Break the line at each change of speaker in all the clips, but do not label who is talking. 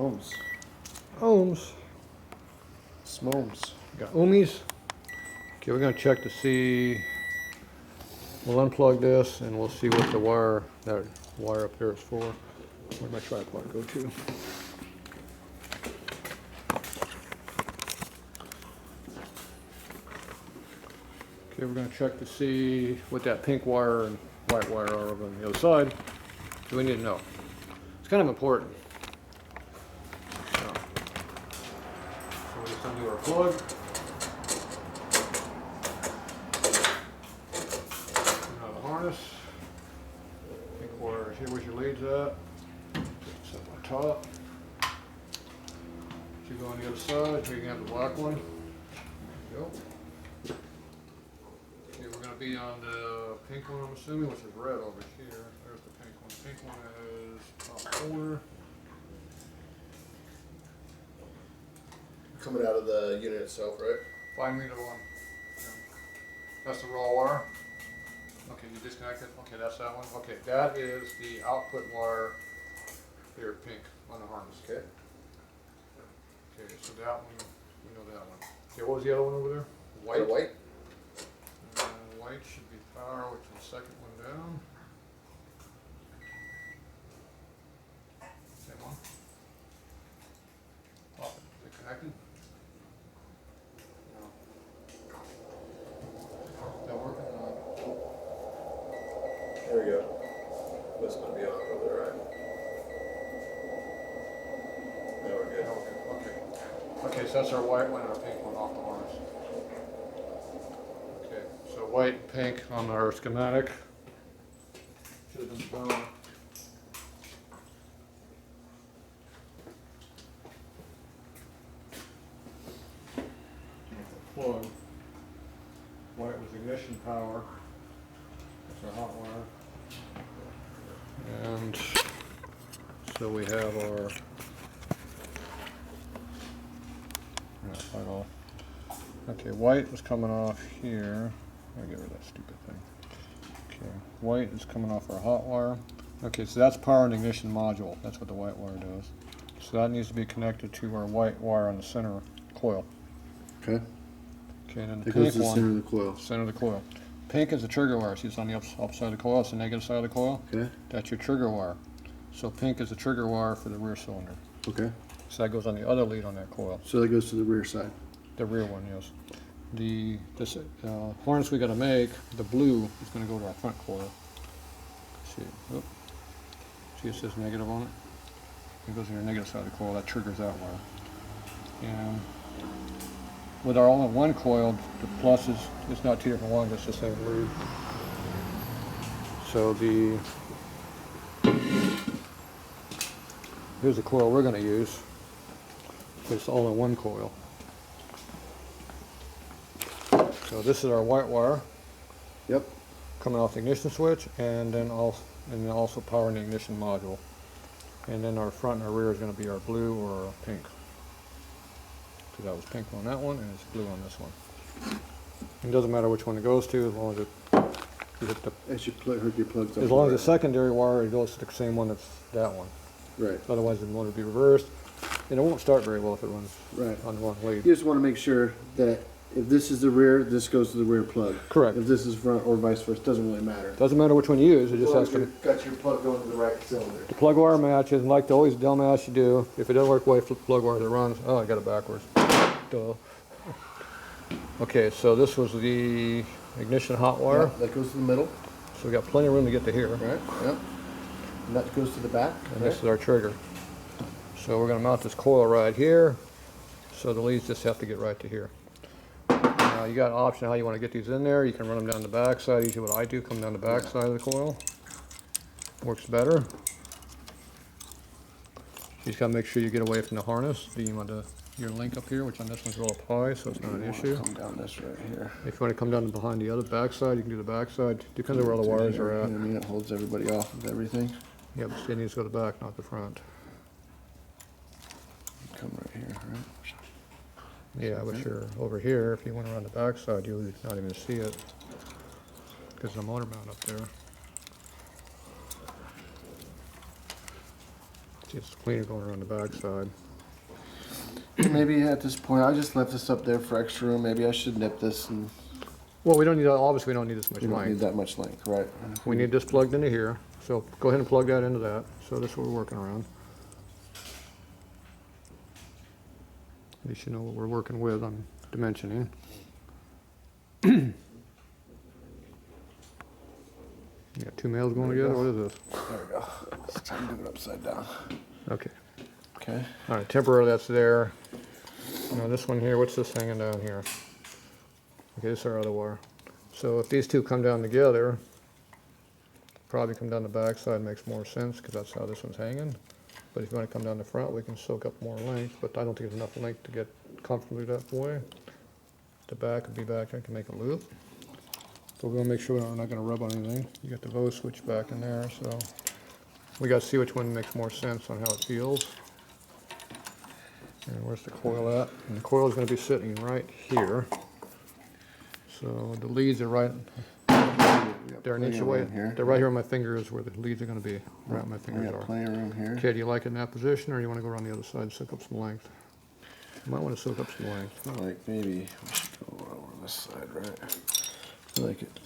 Ohms.
Ohms.
Smomes.
Got ohmies. Okay, we're gonna check to see. We'll unplug this and we'll see what the wire, that wire up there is for. Where'd my tripod go to? Okay, we're going to check to see what that pink wire and white wire are over on the other side. So we need to know. It's kind of important. So we're just going to do our plug. Now the harness. Pink wire, here where's your leads at. Put this up on top. You go on the other side, so you can have the black one. There you go. We're going to be on the pink one, I'm assuming, which is red over here. There's the pink one. The pink one is top corner.
Coming out of the unit itself, right?
5 meter one. Yeah. That's the raw wire. Okay, you disconnected. Okay, that's that one. Okay, that is the output wire here, pink, on the harness.
Okay.
Okay, so that one, we know that one. Okay, what was the other one over there? White.
White.
White should be power, which is the second one down. Same one. Oh, is it connected? No. Is that working?
There we go. This is going to be on over there, right? Now we're good.
Okay. Okay, so that's our white one and our pink one off the harness. Okay, so white and pink on our schematic. Should have been brown. Plug. White was ignition power. That's our hot wire. And so we have our okay, white was coming off here. I'll get rid of that stupid thing. Okay, white is coming off our hot wire. Okay, so that's power and ignition module. That's what the white wire does. So that needs to be connected to our white wire on the center coil.
Okay.
Okay, and then the
That goes
pink
to the
one,
center of the coil.
center of the coil. Pink is the trigger wire. See, it's on the upside of the coil. It's the negative side of the coil.
Okay.
That's your trigger wire. So pink is the trigger wire for the rear cylinder.
Okay.
So that goes on the other lead on that coil.
So that goes to the rear side.
The rear one, yes. This harness we got to make, the blue is going to go to our front coil. See, oh, see it says negative on it? It goes to your negative side of the coil. That triggers that wire. And with our all-in-one coil, the plus is it's not two different ones. It's the same lead. So here's the coil we're going to use. It's all-in-one coil. So this is our white wire.
Yep.
Coming off the ignition switch, and then also powering the ignition module. And then our front and our rear is going to be our blue or our pink. Because that was pink on that one, and it's blue on this one. It doesn't matter which one it goes to, as long as
Hook your plugs up.
as long as the secondary wire it goes to the same one that's that one.
Right.
Otherwise, the motor will be reversed, and it won't start very well if it runs on the wrong lead.
You just want to make sure that if this is the rear, this goes to the rear plug.
Correct.
If this is front or vice versa, it doesn't really matter.
Doesn't matter which one you use, it just has to.
You've got your plug going to the right cylinder.
The plug wire matches, and like the always dumbass you do, if it doesn't work the way plug wire that runs, oh, I got it backwards. Duh. Okay, so this was the ignition hot wire.
Yeah, that goes to the middle.
So we got plenty of room to get to here.
Right, yep. And that goes to the back.
And this is our trigger. So we're going to mount this coil right here. So the leads just have to get right to here. Now you got an option how you want to get these in there. You can run them down the back side. Usually what I do, come down the back side of the coil. Works better. You just got to make sure you get away from the harness. Your link up here, which on this one's real up high, so it's not an issue.
Come down this right here.
If you want to come down behind the other back side, you can do the back side. Depends on where all the wires are at.
I mean, it holds everybody off of everything.
Yeah, but it needs to go to the back, not the front.
Come right here, right?
Yeah, but you're over here. If you went around the back side, you would not even see it because the motor mount up there. Just cleaner going around the back side.
Maybe at this point, I just left this up there for extra room. Maybe I should nip this, and
Well, we don't need, obviously we don't need this much
we don't need
length.
that much length, right?
We need this plugged into here, so go ahead and plug that into that. So this is what we're working around. At least you know what we're working with on dimensioning. You got two males going together, what is this?
There we go. Let's try and do it upside down.
Okay.
Okay.
All right, temporarily that's there. Now this one here, what's this hanging down here? Okay, this is our other wire. So if these two come down together, probably come down the back side makes more sense because that's how this one's hanging. But if you want to come down the front, we can soak up more length, but I don't think there's enough length to get comfortably that way. The back would be back, I can make a loop. But we're gonna make sure we're not gonna rub on anything. You got the Vo switch back in there, so we gotta see which one makes more sense on how it feels. And where's the coil at? And the coil is going to be sitting right here. So the leads are right there an inch away. They're right here on my fingers where the leads are going to be. Right where my fingers are.
Plenty of room here.
Okay, do you like it in that position, or you want to go around the other side and soak up some length? You might want to soak up some length.
I feel like maybe we should go over this side, right? I like it.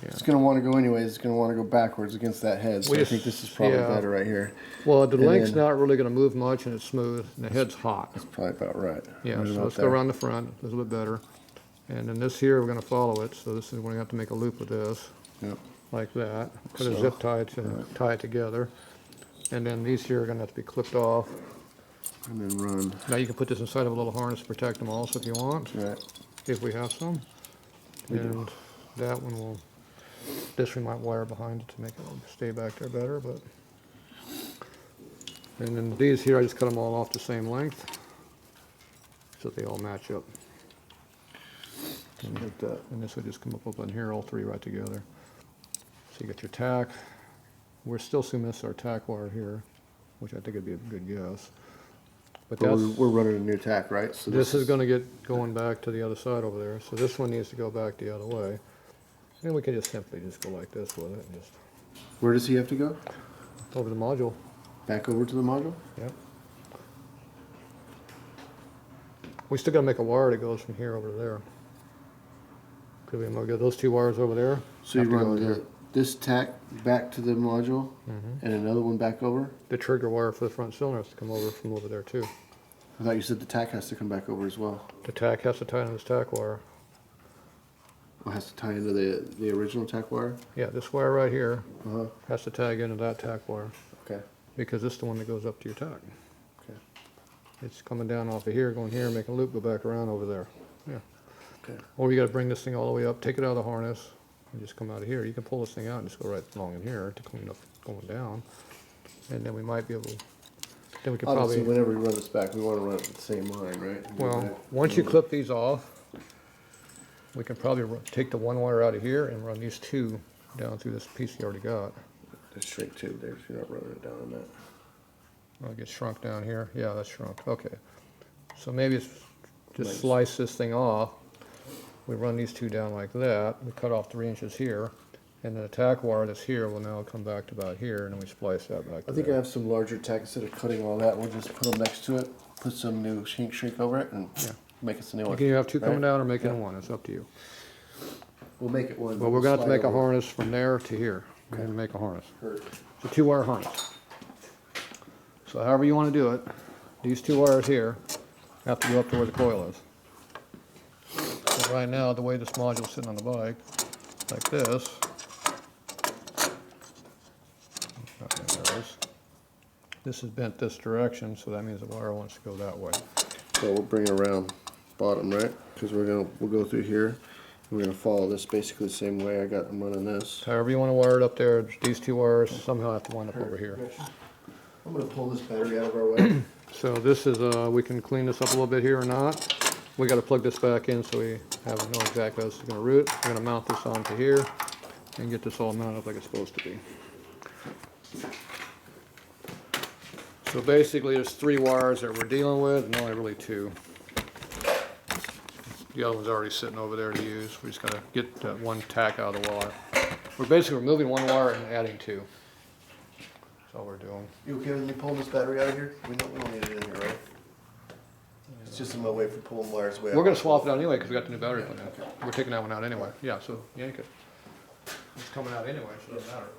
Yeah.
It's going to want to go anyways. It's going to want to go backwards against that head. So I think this is probably better right here.
Well, the length's not really going to move much, and it's smooth, and the head's hot.
That's probably about right.
Yeah, so let's go around the front, a little bit better. And then this here, we're going to follow it. So this is, we're going to have to make a loop with this.
Yep.
Like that. Put a zip tie to tie it together. And then these here are going to have to be clipped off.
And then run.
Now you can put this inside of a little harness to protect them also if you want.
Right.
If we have some. And that one will, this we might wire behind it to make it stay back there better, but. And then these here, I just cut them all off the same length. So they all match up. And this would just come up in here, all three right together. So you got your tack. We're still assuming this is our tack wire here, which I think would be a good guess. But
But
that's,
we're running a new tack, right? So
this is going to get going back to the other side over there. So this one needs to go back the other way. And we can just simply just go like this with it and just
Where does he have to go?
over the module.
Back over to the module?
Yep. We still got to make a wire that goes from here over to there. Could we get those two wires over there?
So you run this tack back to the module
Mm-hmm.
and another one back over?
The trigger wire for the front cylinder has to come over from over there too.
I thought you said the tack has to come back over as well.
The tack has to tie into this tack wire.
It has to tie into the original tack wire?
Yeah, this wire right here
Uh-huh.
has to tag into that tack wire
Okay.
because this is the one that goes up to your tack.
Okay.
It's coming down off of here, going here, make a loop, go back around over there. Yeah.
Okay.
Or you got to bring this thing all the way up, take it out of the harness, and just come out of here. You can pull this thing out and just go right along in here to clean up going down. And then we might be able to, then we could
Obviously,
probably,
whenever we run this back, we want to run it with the same line, right? Go
well,
back.
once you clip these off, we can probably take the one wire out of here and run these two down through this piece you already got.
There's shrink tube there, so you're not running it down on that.
Oh, it gets shrunk down here. Yeah, that's shrunk. Okay. So maybe it's just
Nice.
slice this thing off. We run these two down like that. We cut off 3 inches here. And the tack wire that's here will now come back to about here, and then we splice that back to
I think I
there.
have some larger tack. Instead of cutting all that, we'll just put them next to it, put some new shrink over it, and make it a new
You
one.
can either have two coming
Right?
down or make it
Yeah.
one. It's up to you.
We'll make it one.
But we're going to have to
slide
make a
over.
harness from there to here. We're going to make a harness.
Hurt.
It's a 2-wire harness. So however you want to do it, these 2 wires here have to go up to where the coil is. But right now, the way this module's sitting on the bike, like this, okay, there it is. This is bent this direction, so that means the wire wants to go that way.
So we'll bring it around bottom, right? Because we'll go through here. And we're gonna follow this basically the same way I'm running this.
However you want to wire it up there, these 2 wires somehow have to wind up over here.
I'm gonna pull this battery out of our way.
So this is, we can clean this up a little bit here or not. We got to plug this back in so we know exactly how this is going to route. We're going to mount this onto here and get this all mounted up like it's supposed to be. So basically there's 3 wires that we're dealing with and only really 2. The other one's already sitting over there to use. We just got to get that one tack out of the wire. We're basically removing 1 wire and adding 2. That's all we're doing.
You okay with me pulling this battery out of here? We don't need it in here, right? It's just in my way for pulling wires away.
We're gonna swap it out anyway, because we got the new battery put in. We're taking that one out anyway, yeah, so yank it. It's coming out anyway, so it doesn't matter.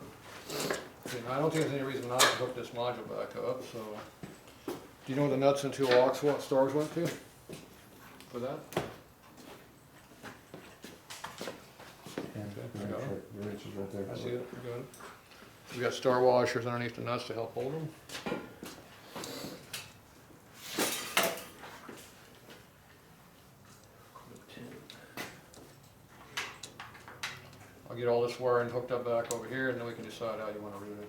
Okay, now, I don't think there's any reason not to hook this module back up, so. Do you know where the nuts and two stars went to? For that? Okay, got 'em.
Your wrench is right there.
I see it, we got it. We got star washers underneath the nuts to help hold them. I'll get all this wiring hooked up back over here, and then we can decide how you want to route it.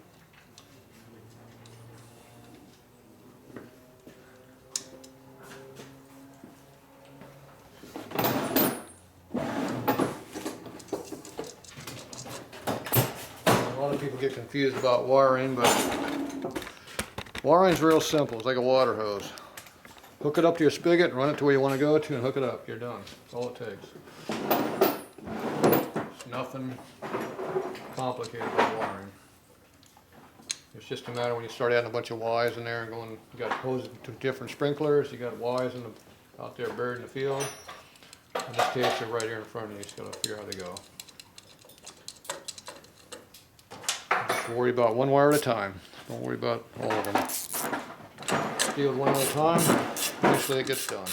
A lot of people get confused about wiring, but wiring's real simple. It's like a water hose. Hook it up to your spigot, run it to where you want to go to, and hook it up. You're done. That's all it takes. It's nothing complicated about wiring. It's just a matter when you start adding a bunch of Ys in there and going, you got hoses to different sprinklers, you got Ys out there buried in the field. In this case, they're right here in front of you. You just got to figure out how they go. Just worry about one wire at a time. Don't worry about all of them. Deal with one at a time. Eventually it gets done.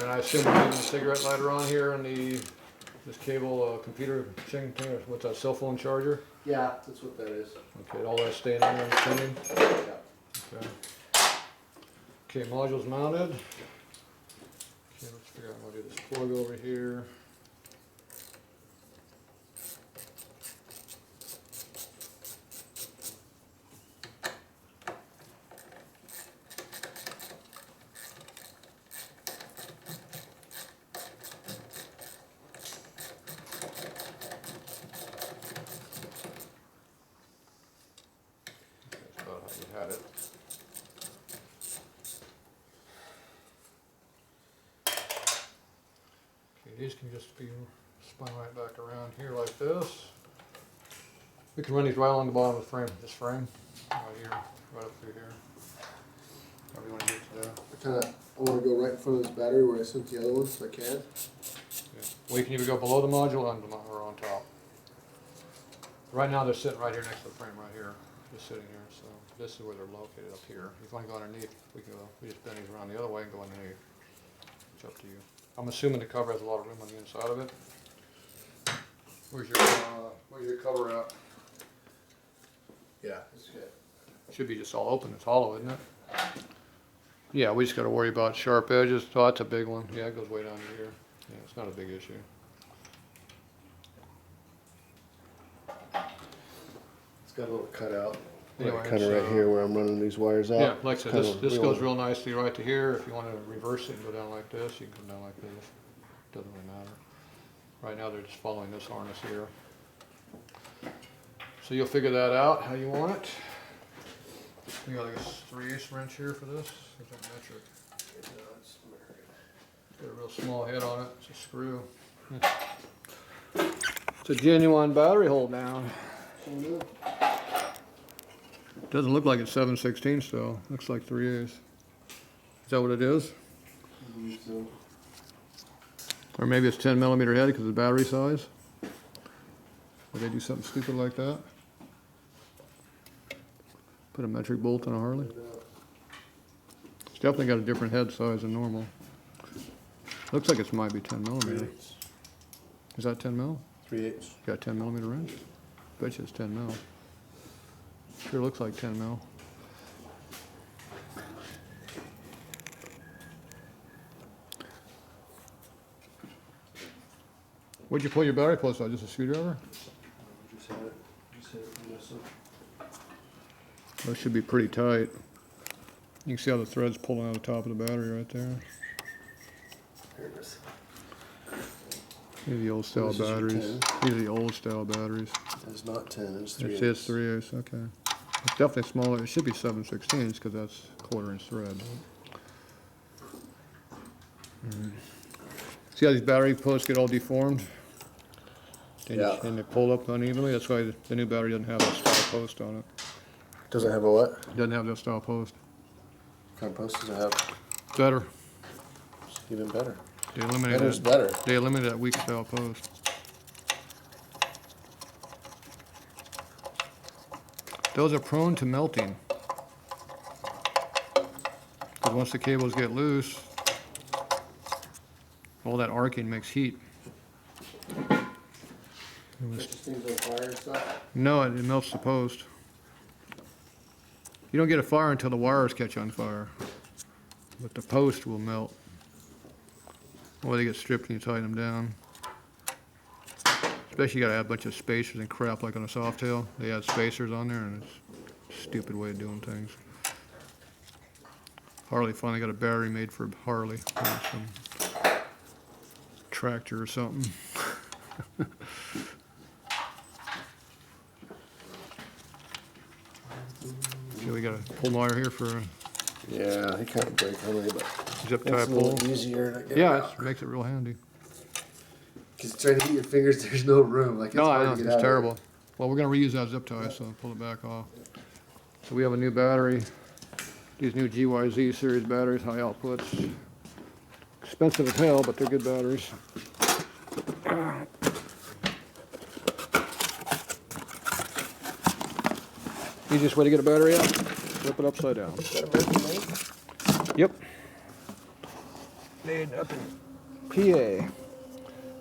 And I assume we're leaving the cigarette lighter on here and this cable computer thing, what's that, cell phone charger?
Yeah, that's what that is.
Okay, all that's staying on there and spinning?
Yeah.
Okay. Okay, module's mounted. Okay, let's figure out how to do this plug over here. That's about how you had it. These can just be spun right back around here like this. We can run these right along the bottom of the frame, this frame, right here, right up through here. However you want to get to there.
I want to go right in front of this battery where I sent the other one, so I can.
Yeah. Well, you can either go below the module or on top. Right now they're sitting right here next to the frame right here, just sitting here. So this is where they're located up here. If you want to go underneath, we just bend these around the other way and go underneath. It's up to you. I'm assuming the cover has a lot of room on the inside of it. Where's your cover at?
Yeah, it's good.
Should be just all open. It's hollow, isn't it? Yeah, we just got to worry about sharp edges. Oh, that's a big one. Yeah, it goes way down to here. Yeah, it's not a big issue.
It's got a little cutout.
Anyway,
Kind of right here where I'm running these wires out.
Yeah, like I said,
Kinda
this goes real nicely right to here. If you want to reverse it and go down like this, you can come down like this. Doesn't really matter. Right now they're just following this harness here. So you'll figure that out how you want it. We got like a 3/8 wrench here for this. Is that metric? It's got a real small head on it. It's a screw. It's a genuine battery hold down. Doesn't look like it's 7/16 still. Looks like 3/8. Is that what it is?
So,
Or maybe it's 10 millimeter head because of the battery size? Would they do something stupid like that? Put a metric bolt on a Harley? It's definitely got a different head size than normal. Looks like it might be 10 millimeter.
3/8.
Is that 10 mil?
3/8.
You got a 10 millimeter wrench? Bet you it's 10 mil. Sure looks like 10 mil. Where'd you pull your battery plugs out? Just a screwdriver?
Just had it. Just had it from this one.
Those should be pretty tight. You can see how the thread's pulling out the top of the battery right there.
Here it is.
These are the old style
This is your
batteries.
10.
These are the old style batteries.
It's not 10, it's
It
3/8.
says 3/8, okay. It's definitely smaller. It should be 7/16 because that's 1/4 inch thread. See how these battery posts get all deformed?
Yeah.
And they pull up unevenly. That's why the new battery doesn't have that style post on it.
Doesn't have a what?
It doesn't have that style post.
What kind of post does it have?
Better.
It's even better.
They eliminated
Better's
that.
better.
They eliminated that weak style post. Those are prone to melting. Because once the cables get loose, all that arcing makes heat.
Catches things on fire and stuff.
No, it melts the post. You don't get a fire until the wires catch on fire. But the post will melt. Or they get stripped and you tighten them down. Especially you gotta add a bunch of spacers and crap like on a Softail. They add spacers on there and it's a stupid way of doing things. Harley finally got a battery made for Harley. Some tractor or something. Okay, we got a pull wire here for a
Yeah, he kind of break on me, but
zip tie
it's a
pull.
little easier to get
Yeah,
out.
it makes it real handy.
Because trying to get your fingers, there's no room. Like it's
No, I
hard
know,
to get
it's
out
terrible. Well, we're gonna reuse that zip tie, so I'll pull it back off. So we have a new battery. These new GYZ series batteries, high outputs. Expensive as hell, but they're good batteries. Easiest way to get a battery out, flip it upside down.
Is that American made?
Yep. Made up in PA.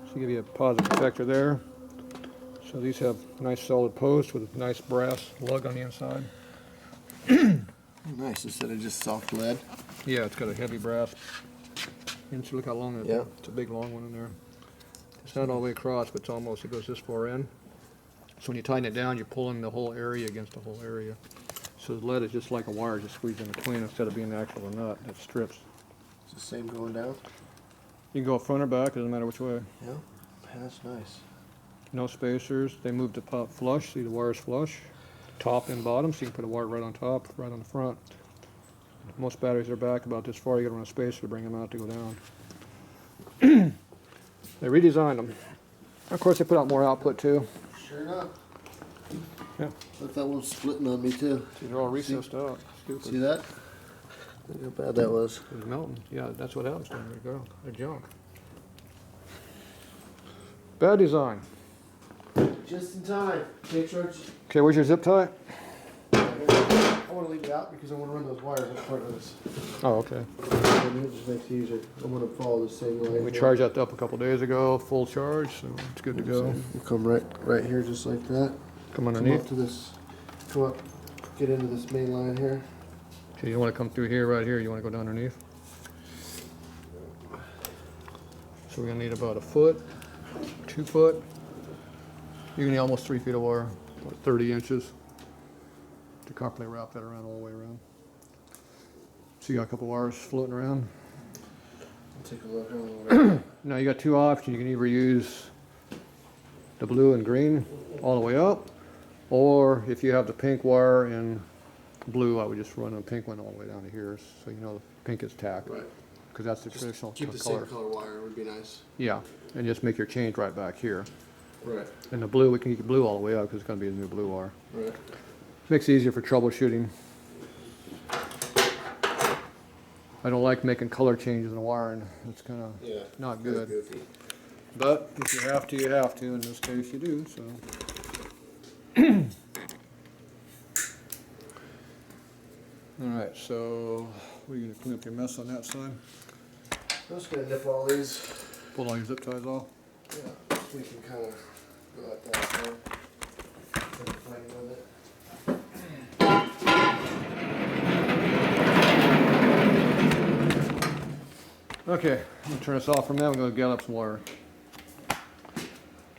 So give you a positive effector there. So these have nice solid posts with a nice brass lug on the inside.
Nice, instead of just soft lead.
Yeah, it's got a heavy brass. And so look how long it is.
Yeah.
It's a big long one in there. It's not all the way across, but it's almost, it goes this far in. So when you tighten it down, you're pulling the whole area against the whole area. So the lead is just like a wire, just squeezed in between instead of being the actual nut that strips.
It's the same going down.
You can go front or back, doesn't matter which way.
Yeah, that's nice.
No spacers. They moved the top flush. See the wires flush, top and bottom. So you can put a wire right on top, right on the front. Most batteries are back about this far. You got to run a spacer to bring them out to go down. They redesigned them. Of course, they put out more output too.
Sure enough.
Yeah.
But that one's splitting on me too.
These are all recessed out. Stupid.
See that? Look how bad that was.
It was melting. Yeah, that's what happens to them. They go. They're junk. Bad design.
Just in time. Tatro.
Okay, where's your zip tie?
I want to leave it out because I want to run those wires up front of this.
Oh, okay.
And it just makes it easier. I want to follow the same way.
We charged that up a couple days ago, full charge, so it's good to go.
You come right here just like that.
Come
Come
underneath.
up to this. Come up. Get into this main line here.
Okay, you want to come through here, right here. You want to go down underneath. So we're gonna need about a foot, 2 foot. You're gonna need almost 3 feet of wire, about 30 inches, to properly wrap that around all the way around. So you got a couple wires floating around.
Take a look. How
Now you got two options. You can either use the blue and green all the way up, or if you have the pink wire and blue, I would just run a pink one all the way down to here, so you know the pink is tacked,
right.
because that's the traditional
Keep the
color.
same color wire would be nice.
Yeah, and just make your change right back here.
Right.
And the blue, we can keep blue all the way up because it's going to be a new blue wire.
Right.
Makes it easier for troubleshooting. I don't like making color changes in the wiring. It's kind of not good.
Goofy.
But if you have to, you have to. In this case, you do. So. All right. So, what are you gonna clean up your mess on that side?
I'm just gonna nip all these.
Pull all your zip ties off.
Yeah. We can kind of go like that. There. Playing with it.
Okay. I'm gonna turn this off for a minute. We're gonna get up some wire.